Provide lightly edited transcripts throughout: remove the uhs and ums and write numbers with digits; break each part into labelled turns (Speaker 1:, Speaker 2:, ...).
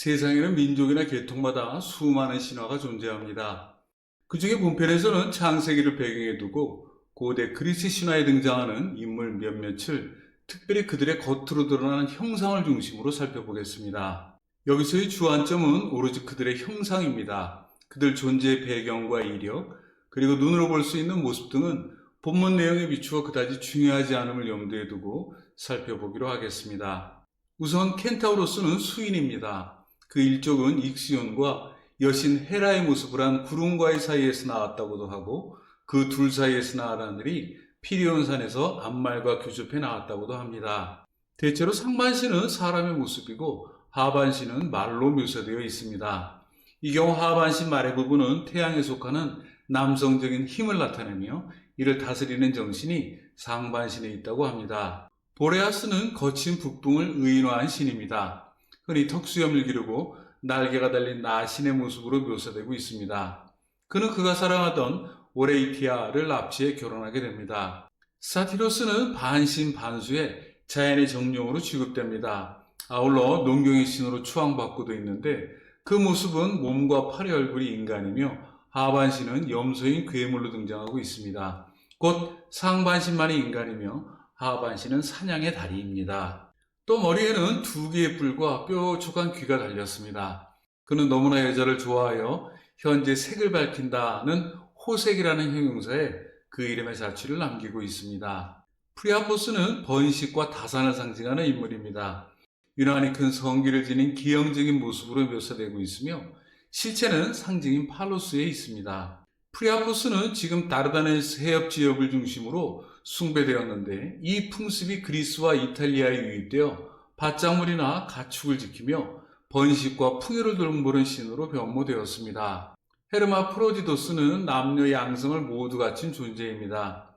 Speaker 1: 세상에는 민족이나 계통마다 수많은 신화가 존재합니다. 그 중에 본편에서는 창세기를 배경에 두고 고대 그리스 신화에 등장하는 인물 몇몇을 특별히 그들의 겉으로 드러나는 형상을 중심으로 살펴보겠습니다. 여기서의 주안점은 오로지 그들의 형상입니다. 그들 존재의 배경과 이력, 그리고 눈으로 볼 수 있는 모습 등은 본문 내용에 비추어 그다지 중요하지 않음을 염두에 두고 살펴보기로 하겠습니다. 우선 켄타우로스는 수인입니다. 그 일족은 익시온과 여신 헤라의 모습을 한 구름과의 사이에서 나왔다고도 하고 그 둘 사이에서 나온 하늘이 피리온산에서 암말과 교접해 나왔다고도 합니다. 대체로 상반신은 사람의 모습이고 하반신은 말로 묘사되어 있습니다. 이 경우 하반신 말의 부분은 태양에 속하는 남성적인 힘을 나타내며 이를 다스리는 정신이 상반신에 있다고 합니다. 보레아스는 거친 북풍을 의인화한 신입니다. 흔히 턱수염을 기르고 날개가 달린 나신의 모습으로 묘사되고 있습니다. 그는 그가 사랑하던 오레이티아를 납치해 결혼하게 됩니다. 사티로스는 반신반수의 자연의 정령으로 취급됩니다. 아울러 농경의 신으로 추앙받고도 있는데 그 모습은 몸과 팔의 얼굴이 인간이며 하반신은 염소인 괴물로 등장하고 있습니다. 곧 상반신만이 인간이며 하반신은 사냥의 다리입니다. 또 머리에는 두 개의 뿔과 뾰족한 귀가 달렸습니다. 그는 너무나 여자를 좋아하여 현재 색을 밝힌다는 호색이라는 형용사에 그 이름의 자취를 남기고 있습니다. 프리아포스는 번식과 다산을 상징하는 인물입니다. 유난히 큰 성기를 지닌 기형적인 모습으로 묘사되고 있으며 실체는 상징인 팔로스에 있습니다. 프리아포스는 지금 다르다네스 해협 지역을 중심으로 숭배되었는데 이 풍습이 그리스와 이탈리아에 유입되어 밭작물이나 가축을 지키며 번식과 풍요를 돌보는 신으로 변모되었습니다. 헤르마프로디토스는 남녀 양성을 모두 갖춘 존재입니다.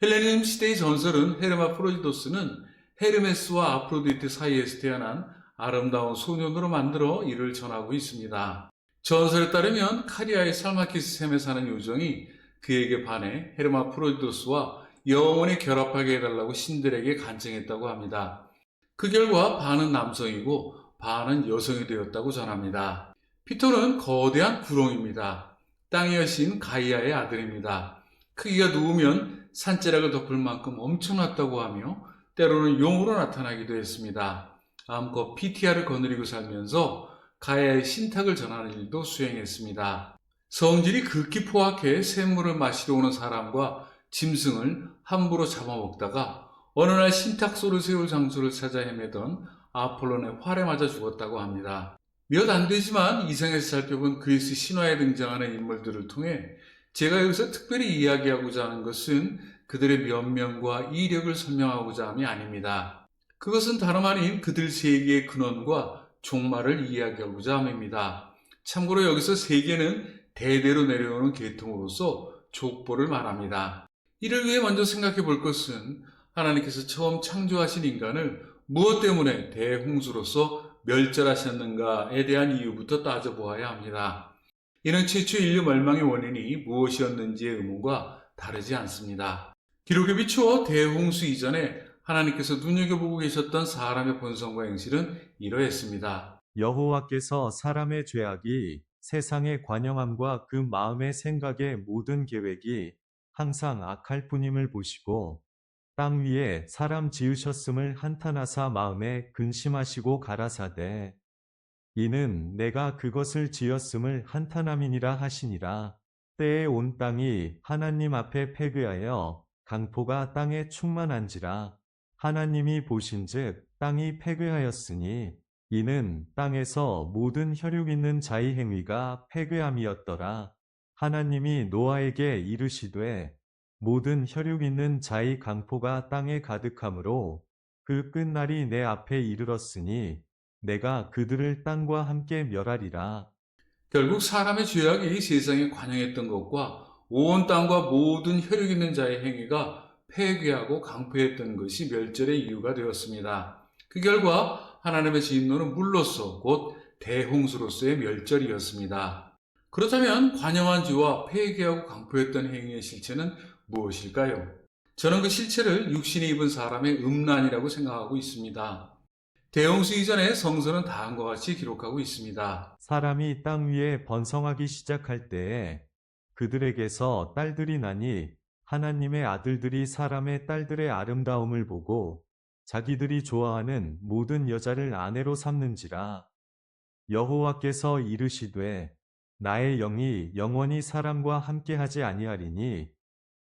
Speaker 1: 헬레니즘 시대의 전설은 헤르마프로디토스는 헤르메스와 아프로디테 사이에서 태어난 아름다운 소년으로 만들어 이를 전하고 있습니다. 전설에 따르면 카리아의 살마키스 샘에 사는 요정이 그에게 반해 헤르마프로디토스와 영원히 결합하게 해달라고 신들에게 간청했다고 합니다. 그 결과 반은 남성이고 반은 여성이 되었다고 전합니다. 피토는 거대한 구렁입니다. 땅의 여신 가이아의 아들입니다. 크기가 누우면 산자락을 덮을 만큼 엄청났다고 하며 때로는 용으로 나타나기도 했습니다. 암컷 피티아를 거느리고 살면서 가야의 신탁을 전하는 일도 수행했습니다. 성질이 극히 포악해 샘물을 마시러 오는 사람과 짐승을 함부로 잡아먹다가 어느 날 신탁소를 세울 장소를 찾아 헤매던 아폴론의 활에 맞아 죽었다고 합니다. 몇 안 되지만 이상에서 살펴본 그리스 신화에 등장하는 인물들을 통해 제가 여기서 특별히 이야기하고자 하는 것은 그들의 면면과 이력을 설명하고자 함이 아닙니다. 그것은 다름 아닌 그들 세계의 근원과 종말을 이야기하고자 함입니다. 참고로 여기서 세계는 대대로 내려오는 계통으로서 족보를 말합니다. 이를 위해 먼저 생각해 볼 것은 하나님께서 처음 창조하신 인간을 무엇 때문에 대홍수로서 멸절하셨는가에 대한 이유부터 따져보아야 합니다. 이는 최초 인류 멸망의 원인이 무엇이었는지의 의문과 다르지 않습니다. 기록에 비추어 대홍수 이전에 하나님께서 눈여겨보고 계셨던 사람의 본성과 행실은 이러했습니다.
Speaker 2: 여호와께서 사람의 죄악이 세상의 관영함과 그 마음의 생각의 모든 계획이 항상 악할 뿐임을 보시고 땅 위에 사람 지으셨음을 한탄하사 마음에 근심하시고 가라사대 이는 내가 그것을 지었음을 한탄함이니라 하시니라. 때에 온 땅이 하나님 앞에 패괴하여 강포가 땅에 충만한지라. 하나님이 보신즉 땅이 패괴하였으니 이는 땅에서 모든 혈육 있는 자의 행위가 패괴함이었더라. 하나님이 노아에게 이르시되 모든 혈육 있는 자의 강포가 땅에 가득하므로 그 끝날이 내 앞에 이르렀으니 내가 그들을 땅과 함께 멸하리라.
Speaker 1: 결국 사람의 죄악이 세상에 관영했던 것과 온 땅과 모든 혈육 있는 자의 행위가 폐괴하고 강포했던 것이 멸절의 이유가 되었습니다. 그 결과 하나님의 진노는 물로서 곧 대홍수로서의 멸절이었습니다. 그렇다면 관영한 죄와 폐괴하고 강포했던 행위의 실체는 무엇일까요? 저는 그 실체를 육신이 입은 사람의 음란이라고 생각하고 있습니다. 대홍수 이전에 성서는 다음과 같이 기록하고 있습니다.
Speaker 2: 사람이 땅 위에 번성하기 시작할 때에 그들에게서 딸들이 나니 하나님의 아들들이 사람의 딸들의 아름다움을 보고 자기들이 좋아하는 모든 여자를 아내로 삼는지라. 여호와께서 이르시되 나의 영이 영원히 사람과 함께하지 아니하리니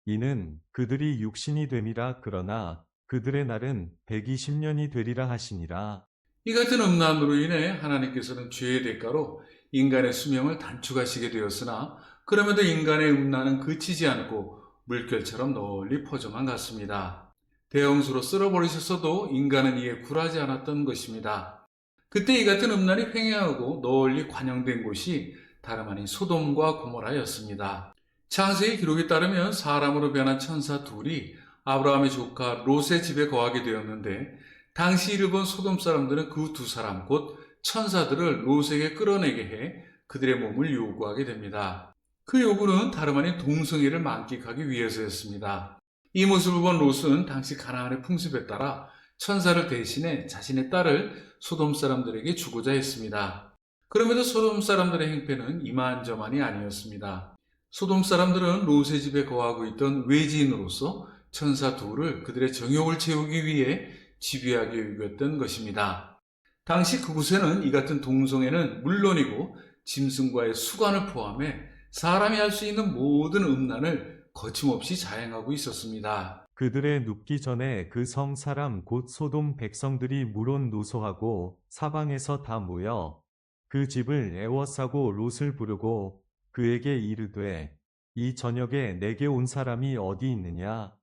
Speaker 2: 이는 그들이 육신이 됨이라. 그러나 그들의 날은 120년이 되리라 하시니라.
Speaker 1: 이 같은 음란으로 인해 하나님께서는 죄의 대가로 인간의 수명을 단축하시게 되었으나 그럼에도 인간의 음란은 그치지 않고 물결처럼 널리 퍼져만 갔습니다. 대홍수로 쓸어버리셨어도 인간은 이에 굴하지 않았던 것입니다. 그때 이 같은 음란이 횡행하고 널리 관영된 곳이 다름 아닌 소돔과 고모라였습니다. 창세기 기록에 따르면 사람으로 변한 천사 둘이 아브라함의 조카 롯의 집에 거하게 되었는데 당시 이를 본 소돔 사람들은 그 두 사람 곧 천사들을 롯에게 끌어내게 해 그들의 몸을 요구하게 됩니다. 그 요구는 다름 아닌 동성애를 만끽하기 위해서였습니다. 이 모습을 본 롯은 당시 가나안의 풍습에 따라 천사를 대신해 자신의 딸을 소돔 사람들에게 주고자 했습니다. 그럼에도 소돔 사람들의 행패는 이만저만이 아니었습니다. 소돔 사람들은 롯의 집에 거하고 있던 외지인으로서 천사 둘을 그들의 정욕을 채우기 위해 집요하게 유겼던 것입니다. 당시 그곳에는 이 같은 동성애는 물론이고 짐승과의 수간을 포함해 사람이 할 수 있는 모든 음란을 거침없이 자행하고 있었습니다.
Speaker 2: 그들의 눕기 전에 그 성 사람 곧 소돔 백성들이 물론 노소하고 사방에서 다 모여 그 집을 애워싸고 롯을 부르고 그에게 이르되 이 저녁에 내게 온 사람이 어디 있느냐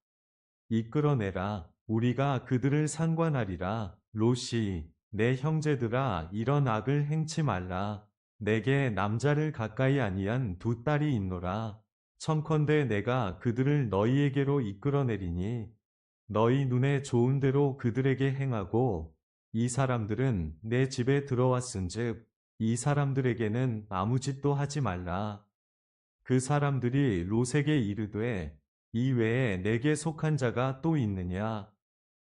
Speaker 2: 이끌어내라 우리가 그들을 상관하리라. 롯이 내 형제들아 이런 악을 행치 말라. 내게 남자를 가까이 아니한 두 딸이 있노라. 청컨대 내가 그들을 너희에게로 이끌어내리니 너희 눈에 좋은 대로 그들에게 행하고 이 사람들은 내 집에 들어왔은즉 이 사람들에게는 아무 짓도 하지 말라. 그 사람들이 롯에게 이르되 이 외에 내게 속한 자가 또 있느냐?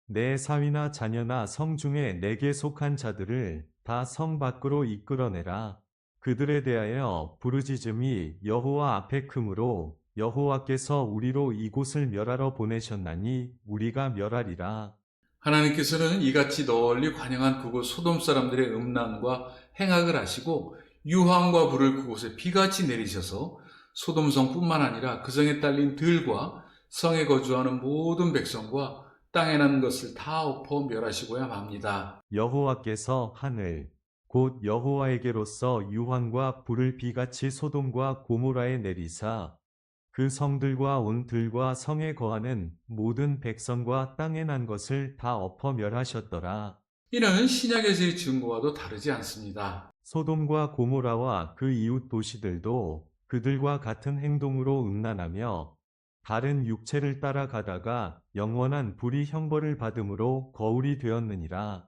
Speaker 2: 내 사위나 자녀나 성 중에 내게 속한 자들을 다 성 밖으로 이끌어내라. 그들에 대하여 부르짖음이 여호와 앞에 크므로 여호와께서 우리로 이곳을 멸하러 보내셨나니 우리가 멸하리라.
Speaker 1: 하나님께서는 이같이 널리 관영한 그곳 소돔 사람들의 음란과 행악을 아시고 유황과 불을 그곳에 비같이 내리셔서 소돔성뿐만 아니라 그 성에 딸린 들과 성에 거주하는 모든 백성과 땅에 난 것을 다 엎어 멸하시고야 맙니다.
Speaker 2: 여호와께서 하늘 곧 여호와에게로서 유황과 불을 비같이 소돔과 고모라에 내리사 그 성들과 온 들과 성에 거하는 모든 백성과 땅에 난 것을 다 엎어 멸하셨더라.
Speaker 1: 이는 신약에서의 증거와도 다르지 않습니다.
Speaker 2: 소돔과 고모라와 그 이웃 도시들도 그들과 같은 행동으로 음란하며 다른 육체를 따라가다가 영원한 불의 형벌을 받음으로 거울이 되었느니라.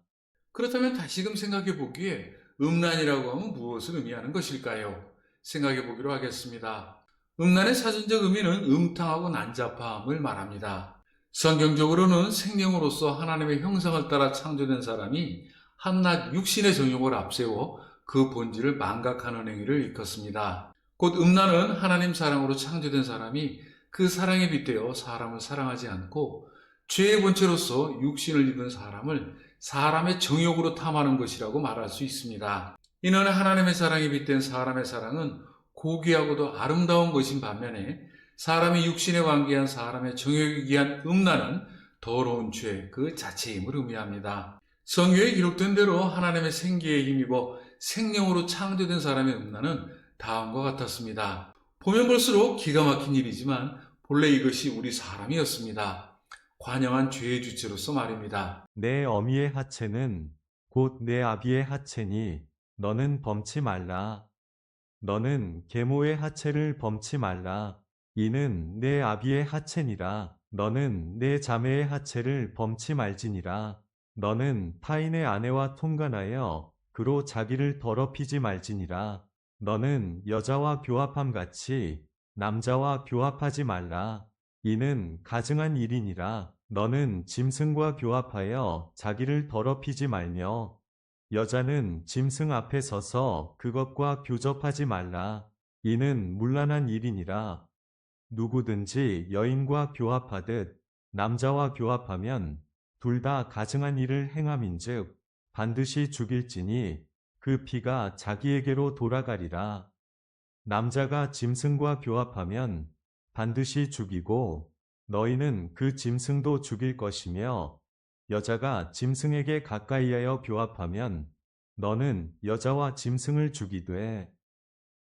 Speaker 1: 그렇다면 다시금 생각해 보기에 음란이라고 하면 무엇을 의미하는 것일까요? 생각해 보기로 하겠습니다. 음란의 사전적 의미는 음탕하고 난잡함을 말합니다. 성경적으로는 생명으로서 하나님의 형상을 따라 창조된 사람이 한낱 육신의 정욕을 앞세워 그 본질을 망각하는 행위를 일컫습니다. 곧 음란은 하나님 사랑으로 창조된 사람이 그 사랑에 빗대어 사람을 사랑하지 않고 죄의 본체로서 육신을 입은 사람을 사람의 정욕으로 탐하는 것이라고 말할 수 있습니다. 이는 하나님의 사랑에 빗댄 사람의 사랑은 고귀하고도 아름다운 것인 반면에 사람이 육신에 관계한 사람의 정욕에 기한 음란은 더러운 죄 그 자체임을 의미합니다. 성경에 기록된 대로 하나님의 생기에 힘입어 생명으로 창조된 사람의 음란은 다음과 같았습니다. 보면 볼수록 기가 막힌 일이지만 본래 이것이 우리 사람이었습니다. 관영한 죄의 주체로서 말입니다.
Speaker 2: 내 어미의 하체는 곧 내 아비의 하체니 너는 범치 말라. 너는 계모의 하체를 범치 말라. 이는 내 아비의 하체니라. 너는 내 자매의 하체를 범치 말지니라. 너는 타인의 아내와 통간하여 그로 자기를 더럽히지 말지니라. 너는 여자와 교합함 같이 남자와 교합하지 말라. 이는 가증한 일이니라. 너는 짐승과 교합하여 자기를 더럽히지 말며 여자는 짐승 앞에 서서 그것과 교접하지 말라. 이는 문란한 일이니라. 누구든지 여인과 교합하듯 남자와 교합하면 둘 다 가증한 일을 행함인즉 반드시 죽일지니 그 피가 자기에게로 돌아가리라. 남자가 짐승과 교합하면 반드시 죽이고 너희는 그 짐승도 죽일 것이며 여자가 짐승에게 가까이하여 교합하면 너는 여자와 짐승을 죽이되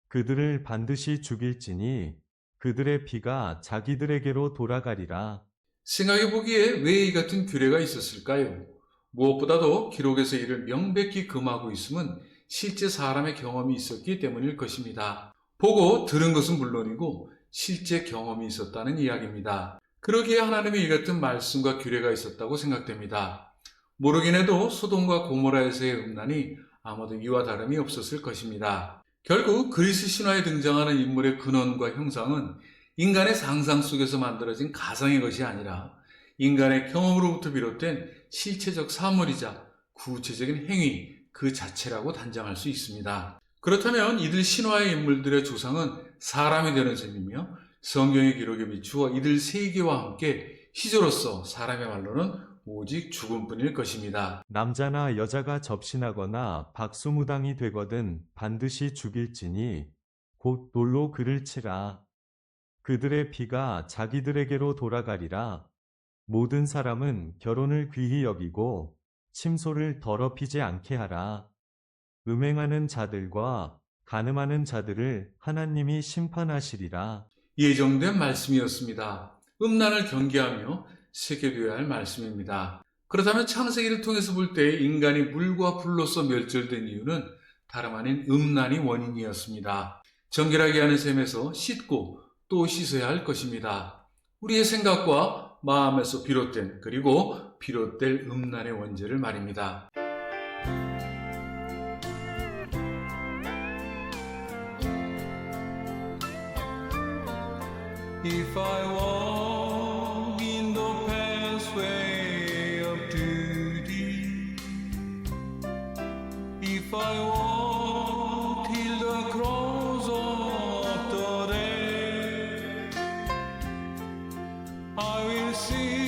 Speaker 2: 그들을 반드시 죽일지니 그들의 피가 자기들에게로 돌아가리라.
Speaker 1: 생각해보기에 왜 이 같은 규례가 있었을까요? 무엇보다도 기록에서 이를 명백히 금하고 있음은 실제 사람의 경험이 있었기 때문일 것입니다. 보고 들은 것은 물론이고 실제 경험이 있었다는 이야기입니다. 그러기에 하나님의 이 같은 말씀과 규례가 있었다고 생각됩니다. 모르긴 해도 소돔과 고모라에서의 음란이 아마도 이와 다름이 없었을 것입니다. 결국 그리스 신화에 등장하는 인물의 근원과 형상은 인간의 상상 속에서 만들어진 가상의 것이 아니라 인간의 경험으로부터 비롯된 실체적 사물이자 구체적인 행위 그 자체라고 단정할 수 있습니다. 그렇다면 이들 신화의 인물들의 조상은 사람이 되는 셈이며 성경의 기록에 비추어 이들 세계와 함께 희조로서 사람의 말로는 오직 죽음뿐일 것입니다.
Speaker 2: 남자나 여자가 접신하거나 박수무당이 되거든 반드시 죽일지니 곧 돌로 그를 치라. 그들의 피가 자기들에게로 돌아가리라. 모든 사람은 결혼을 귀히 여기고 침소를 더럽히지 않게 하라. 음행하는 자들과 간음하는 자들을 하나님이 심판하시리라.
Speaker 1: 예정된 말씀이었습니다. 음란을 경계하며 새겨둬야 할 말씀입니다. 그렇다면 창세기를 통해서 볼 때 인간이 물과 불로서 멸절된 이유는 다름 아닌 음란이 원인이었습니다. 정결하게 하는 셈에서 씻고 또 씻어야 할 것입니다. 우리의 생각과 마음에서 비롯된 그리고 비롯될 음란의 원죄를 말입니다. If I walk in the pathway of duty, if I walk till the close of the day, I will see